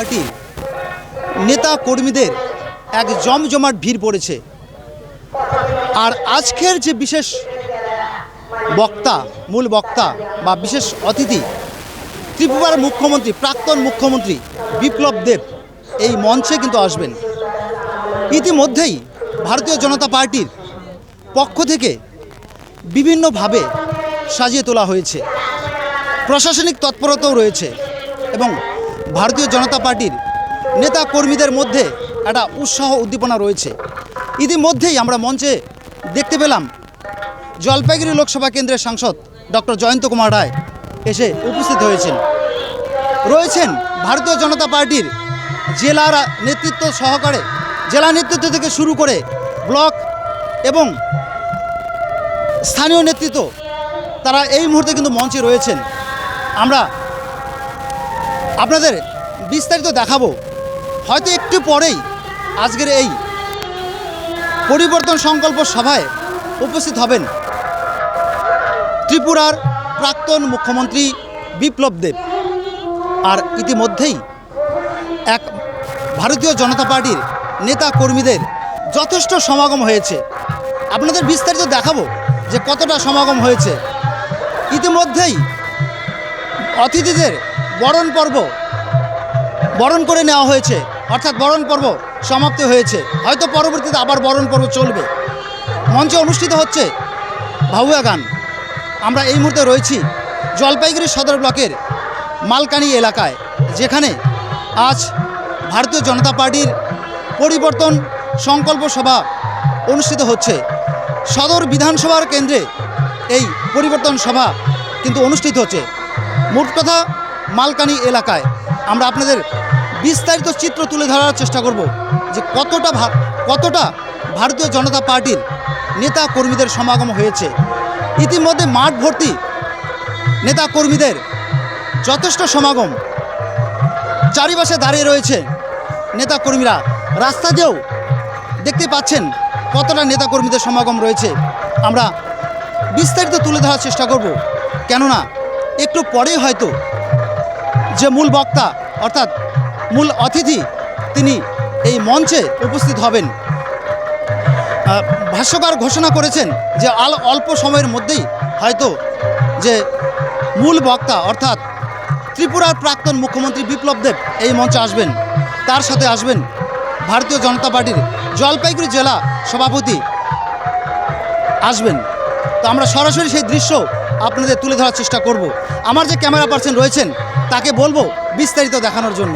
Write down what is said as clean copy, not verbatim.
পার্টির নেতা কর্মীদের এক জমজমাট ভিড় পড়েছে। আর আজকের যে বিশেষ বক্তা, মূল বক্তা বা বিশেষ অতিথি ত্রিপুরার মুখ্যমন্ত্রী, প্রাক্তন মুখ্যমন্ত্রী বিপ্লব দেব এই মঞ্চে কিন্তু আসবেন। ইতিমধ্যেই ভারতীয় জনতা পার্টির পক্ষ থেকে বিভিন্নভাবে সাজিয়ে তোলা হয়েছে, প্রশাসনিক তৎপরতাও রয়েছে এবং ভারতীয় জনতা পার্টির নেতা কর্মীদের মধ্যে একটা উৎসাহ উদ্দীপনা রয়েছে। ইতিমধ্যেই আমরা মঞ্চে দেখতে পেলাম জলপাইগুড়ি লোকসভা কেন্দ্রের সাংসদ ডক্টর জয়ন্ত কুমার রায় এসে উপস্থিত রয়েছেন ভারতীয় জনতা পার্টির জেলার নেতৃত্ব সহকারে, জেলা নেতৃত্ব থেকে শুরু করে ব্লক এবং স্থানীয় নেতৃত্ব, তারা এই মুহূর্তে কিন্তু মঞ্চে রয়েছেন। আমরা আপনাদের বিস্তারিত দেখাবো। হয়তো একটু পরেই আজকের এই পরিবর্তন সংকল্প সভায় উপস্থিত হবেন ত্রিপুরার প্রাক্তন মুখ্যমন্ত্রী বিপ্লব দেব। আর ইতিমধ্যেই এক ভারতীয় জনতা পার্টির নেতা কর্মীদের যথেষ্ট সমাগম হয়েছে। আপনাদের বিস্তারিত দেখাবো যে কতটা সমাগম হয়েছে। ইতিমধ্যেই অতিথিদের বরণ করে নেওয়া হয়েছে, অর্থাৎ বরণ পর্ব সমাপ্ত হয়েছে। হয়তো পরবর্তীতে আবার বরণ পর্ব চলবে। মঞ্চে অনুষ্ঠিত হচ্ছে ভাউয়া গান। আমরা এই মুহূর্তে রয়েছি জলপাইগুড়ি সদর ব্লকের মালকানি এলাকায়, যেখানে আজ ভারতীয় জনতা পার্টির পরিবর্তন সংকল্প সভা অনুষ্ঠিত হচ্ছে। সদর বিধানসভার কেন্দ্রে এই পরিবর্তন সভা কিন্তু অনুষ্ঠিত হচ্ছে। মোট কথা মালকানি এলাকায় আমরা আপনাদের বিস্তারিত চিত্র তুলে ধরার চেষ্টা করব যে কতটা ভারতীয় জনতা পার্টির নেতা কর্মীদের সমাগম হয়েছে। ইতিমধ্যে মাঠ ভর্তি নেতা কর্মীদের যথেষ্ট সমাগম, চারিপাশে দাঁড়িয়ে রয়েছে নেতা কর্মীরা। রাস্তা দিয়েও দেখতে পাচ্ছেন কতটা নেতা কর্মীদের সমাগম রয়েছে। আমরা বিস্তারিত তুলে ধরার চেষ্টা করব, কেননা একটু পরেই হয়তো যে মূল বক্তা অর্থাৎ মূল অতিথি তিনি এই মঞ্চে উপস্থিত হবেন। ভাষ্যকার ঘোষণা করেছেন যে অল্প সময়ের মধ্যেই হয়তো যে মূল বক্তা অর্থাৎ ত্রিপুরার প্রাক্তন মুখ্যমন্ত্রী বিপ্লব দেব এই মঞ্চে আসবেন। তার সাথে আসবেন ভারতীয় জনতা পার্টির জলপাইগুড়ি জেলা সভাপতি আসবেন। তো আমরা সরাসরি সেই দৃশ্য আপনাদের তুলে ধরার চেষ্টা করব। আমার যে ক্যামেরা পার্সন রয়েছেন তাকে বলবো বিস্তারিত দেখানোর জন্য।